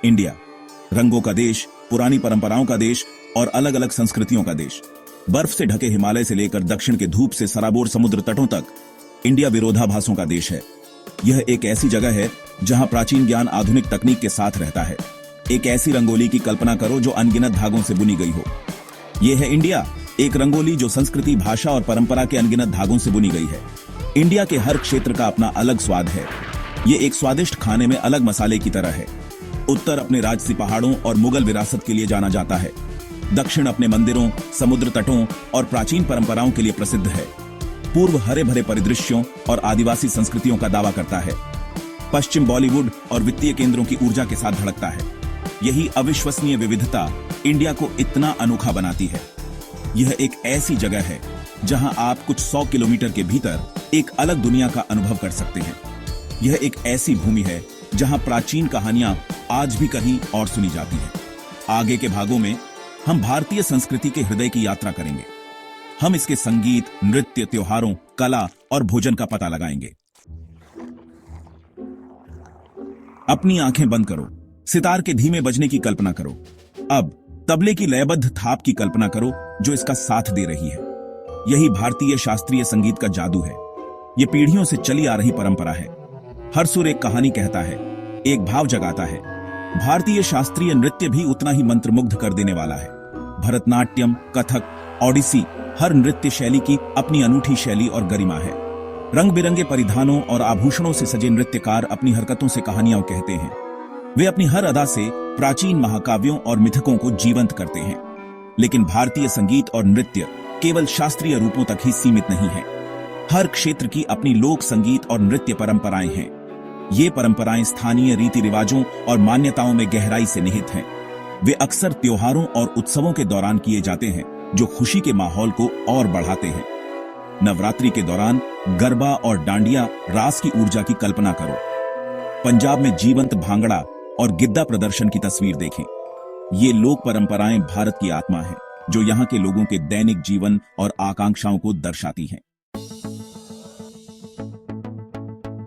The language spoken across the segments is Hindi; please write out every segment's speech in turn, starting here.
इंडिया, रंगों का देश, पुरानी परंपराओं का देश और अलग अलग संस्कृतियों का देश। बर्फ से ढके हिमालय से लेकर दक्षिण के धूप से सराबोर समुद्र तटों तक इंडिया विरोधाभासों का देश है। यह एक ऐसी जगह है जहां प्राचीन ज्ञान आधुनिक तकनीक के साथ रहता है। एक ऐसी रंगोली की कल्पना करो जो अनगिनत धागों से बुनी गई हो। यह है इंडिया, एक रंगोली जो संस्कृति, भाषा और परंपरा के अनगिनत धागों से बुनी गई है। इंडिया के हर क्षेत्र का अपना अलग स्वाद है। ये एक स्वादिष्ट खाने में अलग मसाले की तरह है। उत्तर अपने राजसी पहाड़ों और मुगल विरासत के लिए जाना जाता है। दक्षिण अपने मंदिरों, समुद्र तटों और प्राचीन परंपराओं के लिए प्रसिद्ध है। पूर्व हरे भरे परिदृश्यों और आदिवासी संस्कृतियों का दावा करता है। पश्चिम बॉलीवुड और वित्तीय केंद्रों की ऊर्जा के साथ धड़कता है। यही अविश्वसनीय विविधता इंडिया को इतना अनोखा बनाती है। यह एक ऐसी जगह है जहां आप कुछ 100 किलोमीटर के भीतर एक अलग दुनिया का अनुभव कर सकते हैं। यह एक ऐसी भूमि है जहां प्राचीन कहानियां आज भी कहीं और सुनी जाती हैं। आगे के भागों में हम भारतीय संस्कृति के हृदय की यात्रा करेंगे। हम इसके संगीत, नृत्य, त्योहारों, कला और भोजन का पता लगाएंगे। अपनी आंखें बंद करो, सितार के धीमे बजने की कल्पना करो। अब तबले की लयबद्ध थाप की कल्पना करो जो इसका साथ दे रही है। यही भारतीय शास्त्रीय संगीत का जादू है। यह पीढ़ियों से चली आ रही परंपरा है। हर सुर एक कहानी कहता है, एक भाव जगाता है। भारतीय शास्त्रीय नृत्य भी उतना ही मंत्रमुग्ध कर देने वाला है। भरतनाट्यम, कथक, ओडिसी, हर नृत्य शैली की अपनी अनूठी शैली और गरिमा है। रंग बिरंगे परिधानों और आभूषणों से सजे नृत्यकार अपनी हरकतों से कहानियां कहते हैं। वे अपनी हर अदा से प्राचीन महाकाव्यों और मिथकों को जीवंत करते हैं। लेकिन भारतीय संगीत और नृत्य केवल शास्त्रीय रूपों तक ही सीमित नहीं है। हर क्षेत्र की अपनी लोक संगीत और नृत्य परंपराएं हैं। ये परंपराएं स्थानीय रीति रिवाजों और मान्यताओं में गहराई से निहित हैं। वे अक्सर त्योहारों और उत्सवों के दौरान किए जाते हैं जो खुशी के माहौल को और बढ़ाते हैं। नवरात्रि के दौरान गरबा और डांडिया रास की ऊर्जा की कल्पना करो। पंजाब में जीवंत भांगड़ा और गिद्दा प्रदर्शन की तस्वीर देखें। ये लोक परंपराएं भारत की आत्मा है जो यहाँ के लोगों के दैनिक जीवन और आकांक्षाओं को दर्शाती हैं।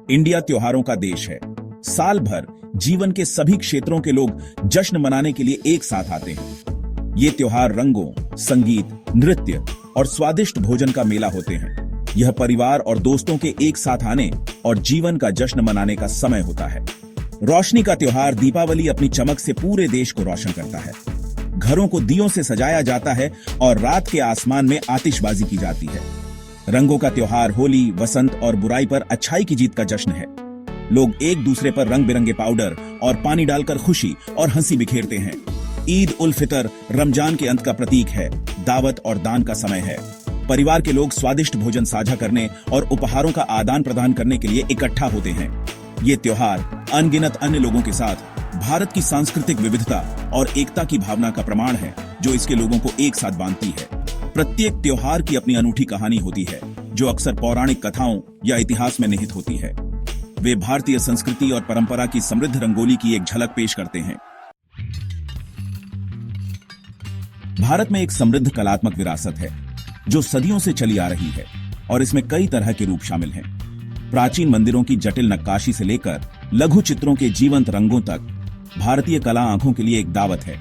इंडिया त्योहारों का देश है। साल भर जीवन के सभी क्षेत्रों के लोग जश्न मनाने के लिए एक साथ आते हैं। ये त्योहार रंगों, संगीत, नृत्य और स्वादिष्ट भोजन का मेला होते हैं। यह परिवार और दोस्तों के एक साथ आने और जीवन का जश्न मनाने का समय होता है। रोशनी का त्योहार दीपावली अपनी चमक से पूरे देश को रोशन करता है। घरों को दियों से सजाया जाता है और रात के आसमान में आतिशबाजी की जाती है। रंगों का त्योहार होली वसंत और बुराई पर अच्छाई की जीत का जश्न है। लोग एक दूसरे पर रंग बिरंगे पाउडर और पानी डालकर खुशी और हंसी बिखेरते हैं। ईद उल फितर रमजान के अंत का प्रतीक है। दावत और दान का समय है। परिवार के लोग स्वादिष्ट भोजन साझा करने और उपहारों का आदान प्रदान करने के लिए इकट्ठा होते हैं। ये त्योहार अनगिनत अन्य लोगों के साथ भारत की सांस्कृतिक विविधता और एकता की भावना का प्रमाण है जो इसके लोगों को एक साथ बांधती है। प्रत्येक त्योहार की अपनी अनूठी कहानी होती है जो अक्सर पौराणिक कथाओं या इतिहास में निहित होती है। वे भारतीय संस्कृति और परंपरा की समृद्ध रंगोली की एक झलक पेश करते हैं। भारत में एक समृद्ध कलात्मक विरासत है जो सदियों से चली आ रही है और इसमें कई तरह के रूप शामिल हैं। प्राचीन मंदिरों की जटिल नक्काशी से लेकर लघु चित्रों के जीवंत रंगों तक भारतीय कला आंखों के लिए एक दावत है।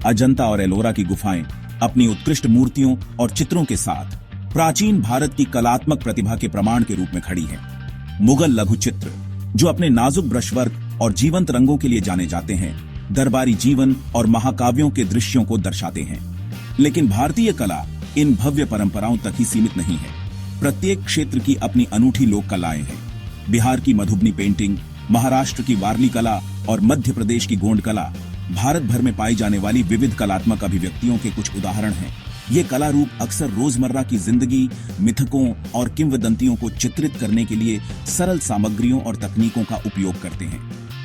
अजंता और एलोरा की गुफाएं अपनी उत्कृष्ट मूर्तियों और चित्रों के साथ प्राचीन भारत की कलात्मक प्रतिभा के प्रमाण के रूप में खड़ी हैं। मुगल लघु चित्र जो अपने नाजुक ब्रशवर्क और जीवंत रंगों के लिए जाने जाते हैं, दरबारी जीवन और महाकाव्यों के दृश्यों को दर्शाते हैं। लेकिन भारतीय कला इन भव्य परंपराओं तक ही सीमित नहीं है। प्रत्येक क्षेत्र की अपनी अनूठी लोक कलाएं हैं। बिहार की मधुबनी पेंटिंग, महाराष्ट्र की वारली कला और मध्य प्रदेश की गोंड कला भारत भर में पाई जाने वाली विविध कलात्मक अभिव्यक्तियों के कुछ उदाहरण हैं। ये कला रूप अक्सर रोजमर्रा की जिंदगी, मिथकों और किंवदंतियों को चित्रित करने के लिए सरल सामग्रियों और तकनीकों का उपयोग करते हैं।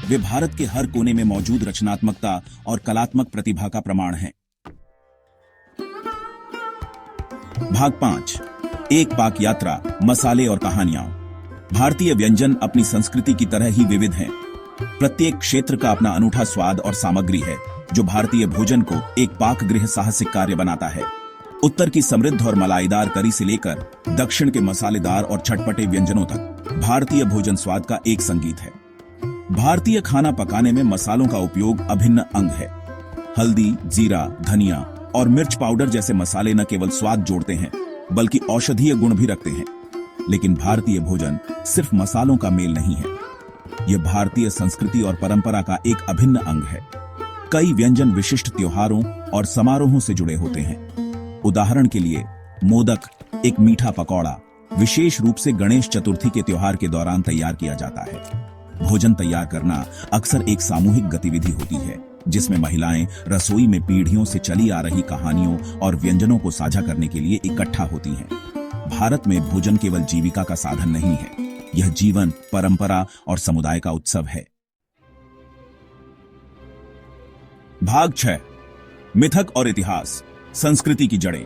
वे भारत के हर कोने में मौजूद रचनात्मकता और कलात्मक प्रतिभा का प्रमाण हैं। भाग 5, एक पाक यात्रा, मसाले और कहानियां। भारतीय व्यंजन अपनी संस्कृति की तरह ही विविध हैं। प्रत्येक क्षेत्र का अपना अनूठा स्वाद और सामग्री है जो भारतीय भोजन को एक पाक गृह साहसिक कार्य बनाता है। उत्तर की समृद्ध और मलाईदार करी से लेकर दक्षिण के मसालेदार और चटपटे व्यंजनों तक भारतीय भोजन स्वाद का एक संगीत है। भारतीय खाना पकाने में मसालों का उपयोग अभिन्न अंग है। हल्दी, जीरा, धनिया और मिर्च पाउडर जैसे मसाले न केवल स्वाद जोड़ते हैं बल्कि औषधीय गुण भी रखते हैं। लेकिन भारतीय भोजन सिर्फ मसालों का मेल नहीं है, यह भारतीय संस्कृति और परंपरा का एक अभिन्न अंग है। कई व्यंजन विशिष्ट त्योहारों और समारोहों से जुड़े होते हैं। उदाहरण के लिए मोदक एक मीठा पकौड़ा विशेष रूप से गणेश चतुर्थी के त्योहार के दौरान तैयार किया जाता है। भोजन तैयार करना अक्सर एक सामूहिक गतिविधि होती है जिसमें महिलाएं रसोई में पीढ़ियों से चली आ रही कहानियों और व्यंजनों को साझा करने के लिए इकट्ठा होती हैं। भारत में भोजन केवल जीविका का साधन नहीं है, यह जीवन, परंपरा और समुदाय का उत्सव है। भाग 6, मिथक और इतिहास, संस्कृति की जड़ें।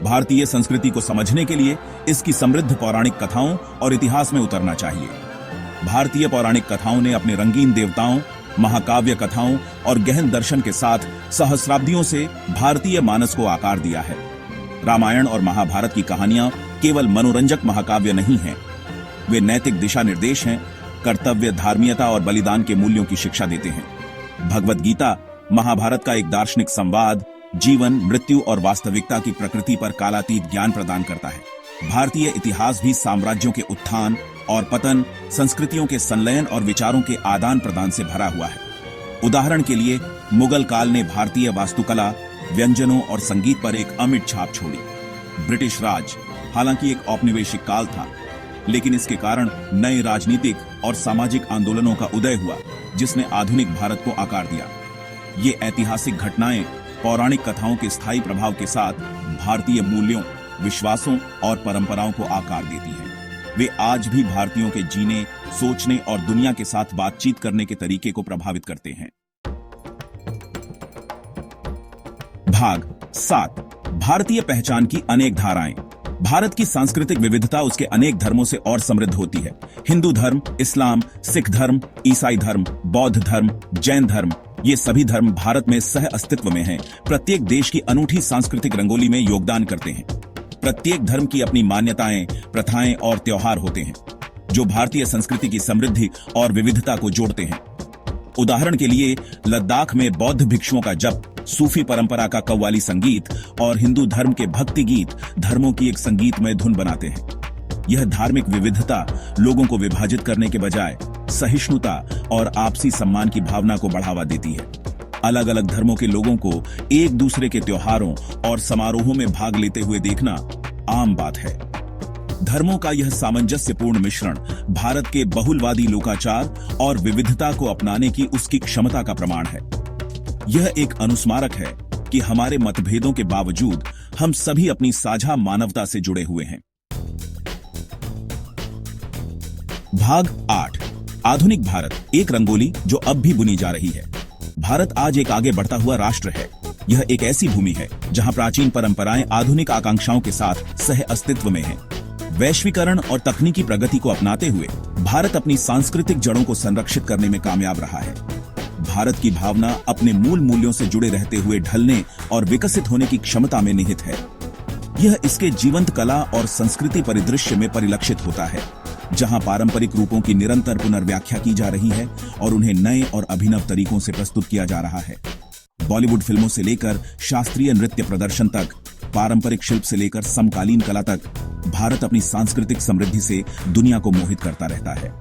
भारतीय संस्कृति को समझने के लिए इसकी समृद्ध पौराणिक कथाओं और इतिहास में उतरना चाहिए। भारतीय पौराणिक कथाओं ने अपने रंगीन देवताओं, महाकाव्य कथाओं और गहन दर्शन के साथ सहस्राब्दियों से भारतीय मानस को आकार दिया है। रामायण और महाभारत की कहानियां केवल मनोरंजक महाकाव्य नहीं हैं, वे नैतिक दिशा निर्देश हैं, कर्तव्य, धार्मिकता और बलिदान के मूल्यों की शिक्षा देते हैं। भगवद गीता महाभारत का एक दार्शनिक संवाद जीवन, मृत्यु और वास्तविकता की प्रकृति पर कालातीत ज्ञान प्रदान करता है। भारतीय इतिहास भी साम्राज्यों के उत्थान और पतन, संस्कृतियों के संलयन और विचारों के आदान प्रदान से भरा हुआ है। उदाहरण के लिए मुगल काल ने भारतीय वास्तुकला, व्यंजनों और संगीत पर एक अमिट छाप छोड़ी। ब्रिटिश राज हालांकि एक औपनिवेशिक काल था, लेकिन इसके कारण नए राजनीतिक और सामाजिक आंदोलनों का उदय हुआ जिसने आधुनिक भारत को आकार दिया। ये ऐतिहासिक घटनाएं पौराणिक कथाओं के स्थायी प्रभाव के साथ भारतीय मूल्यों, विश्वासों और परंपराओं को आकार देती हैं। वे आज भी भारतीयों के जीने, सोचने और दुनिया के साथ बातचीत करने के तरीके को प्रभावित करते हैं। भाग 7, भारतीय पहचान की अनेक धाराएं। भारत की सांस्कृतिक विविधता उसके अनेक धर्मों से और समृद्ध होती है। हिंदू धर्म, इस्लाम, सिख धर्म, ईसाई धर्म, बौद्ध धर्म, जैन धर्म, ये सभी धर्म भारत में सह अस्तित्व में हैं। प्रत्येक देश की अनूठी सांस्कृतिक रंगोली में योगदान करते हैं। प्रत्येक धर्म की अपनी मान्यताएं, प्रथाएं और त्योहार होते हैं जो भारतीय संस्कृति की समृद्धि और विविधता को जोड़ते हैं। उदाहरण के लिए लद्दाख में बौद्ध भिक्षुओं का जप, सूफी परंपरा का कव्वाली संगीत और हिंदू धर्म के भक्ति गीत धर्मों की एक संगीतमय धुन बनाते हैं। यह धार्मिक विविधता लोगों को विभाजित करने के बजाय सहिष्णुता और आपसी सम्मान की भावना को बढ़ावा देती है। अलग अलग धर्मों के लोगों को एक दूसरे के त्योहारों और समारोहों में भाग लेते हुए देखना आम बात है। धर्मों का यह सामंजस्यपूर्ण मिश्रण भारत के बहुलवादी लोकाचार और विविधता को अपनाने की उसकी क्षमता का प्रमाण है। यह एक अनुस्मारक है कि हमारे मतभेदों के बावजूद हम सभी अपनी साझा मानवता से जुड़े हुए हैं। भाग 8, आधुनिक भारत, एक रंगोली जो अब भी बुनी जा रही है। भारत आज एक आगे बढ़ता हुआ राष्ट्र है। यह एक ऐसी भूमि है जहां प्राचीन परंपराएं आधुनिक आकांक्षाओं के साथ सह अस्तित्व में हैं। वैश्वीकरण और तकनीकी प्रगति को अपनाते हुए भारत अपनी सांस्कृतिक जड़ों को संरक्षित करने में कामयाब रहा है। भारत की भावना अपने मूल मूल्यों से जुड़े रहते हुए ढलने और विकसित होने की क्षमता में निहित है। यह इसके जीवंत कला और संस्कृति परिदृश्य में परिलक्षित होता है, जहां पारंपरिक रूपों की निरंतर पुनर्व्याख्या की जा रही है और उन्हें नए और अभिनव तरीकों से प्रस्तुत किया जा रहा है। बॉलीवुड फिल्मों से लेकर शास्त्रीय नृत्य प्रदर्शन तक, पारंपरिक शिल्प से लेकर समकालीन कला तक, भारत अपनी सांस्कृतिक समृद्धि से दुनिया को मोहित करता रहता है।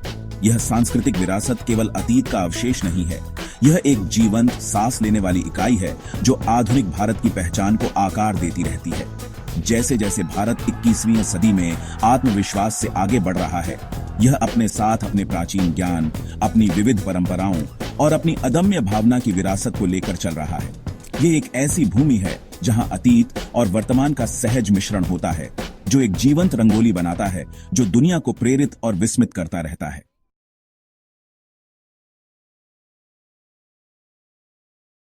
यह सांस्कृतिक विरासत केवल अतीत का अवशेष नहीं है, यह एक जीवंत, सांस लेने वाली इकाई है जो आधुनिक भारत की पहचान को आकार देती रहती है। जैसे जैसे भारत 21वीं सदी में आत्मविश्वास से आगे बढ़ रहा है, यह अपने साथ अपने प्राचीन ज्ञान, अपनी विविध परंपराओं और अपनी अदम्य भावना की विरासत को लेकर चल रहा है। ये एक ऐसी भूमि है जहां अतीत और वर्तमान का सहज मिश्रण होता है, जो एक जीवंत रंगोली बनाता है जो दुनिया को प्रेरित और विस्मित करता रहता है।